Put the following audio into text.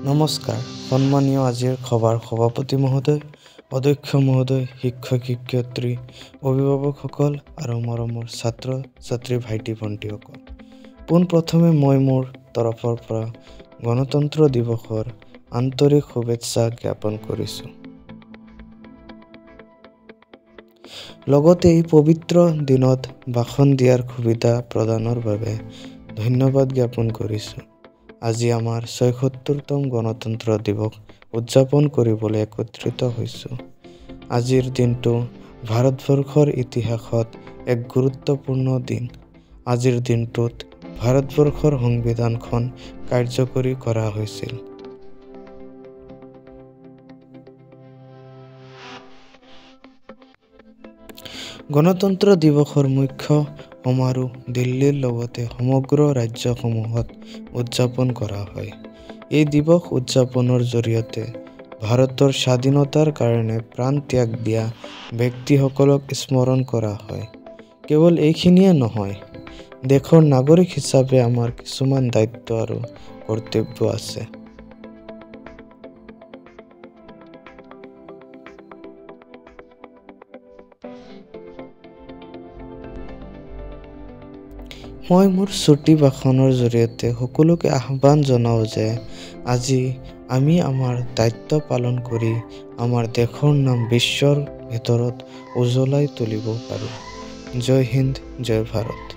নমস্কাৰ সন্মানীয় আজিৰ সভাৰ সভাপতি মহোদয়, অধ্যক্ষ মহোদয়, শিক্ষক শিক্ষয়িত্ৰী, অভিভাৱকসকল আৰু মৰমৰ ছাত্ৰ ছাত্ৰী ভাইটি ভণ্টিসকল। পোনপ্ৰথমে মই মোৰ তৰফৰ পৰা গণতন্ত্ৰ দিৱসৰ আন্তৰিক শুভেচ্ছা জ্ঞাপন কৰিছোঁ। লগতে এই পবিত্ৰ দিনত ভাষণ দিয়াৰ সুবিধা প্ৰদানৰ বাবে ধন্যবাদ জ্ঞাপন কৰিছোঁ। আজি আমাৰ ৭৬তম গণতন্ত্ৰ দিৱস উদযাপন কৰিবলৈ একত্ৰিত হৈছোঁ। আজিৰ দিনটো ভাৰতবৰ্ষৰ ইতিহাসত এক গুৰুত্বপূৰ্ণ দিন। আজিৰ দিনটোত ভাৰতবৰ্ষৰ সংবিধানখন কাৰ্যকৰী কৰা হৈছিল। গণতন্ত্ৰ দিৱসৰ মুখ্য সমাৰোহ দিল্লীৰ লগতে সমগ্ৰ ৰাজ্যসমূহত উদযাপন কৰা হয়। এই দিৱস উদযাপনৰ জৰিয়তে ভাৰতৰ স্বাধীনতাৰ কাৰণে প্ৰাণ ত্যাগ দিয়া ব্যক্তিসকলক স্মৰণ কৰা হয়। কেৱল এইখিনিয়ে নহয়, দেশৰ নাগৰিক হিচাপে আমাৰ কিছুমান দায়িত্ব আৰু কৰ্তব্য আছে। মই মোৰ চুটি ভাষণৰ জৰিয়তে সকলোকে আহ্বান জনাওঁ যে আজি আমি আমাৰ দায়িত্ব পালন কৰি আমাৰ দেশৰ নাম বিশ্বৰ ভিতৰত উজ্বলাই তুলিব পাৰোঁ। জয় হিন্দ, জয় ভাৰত।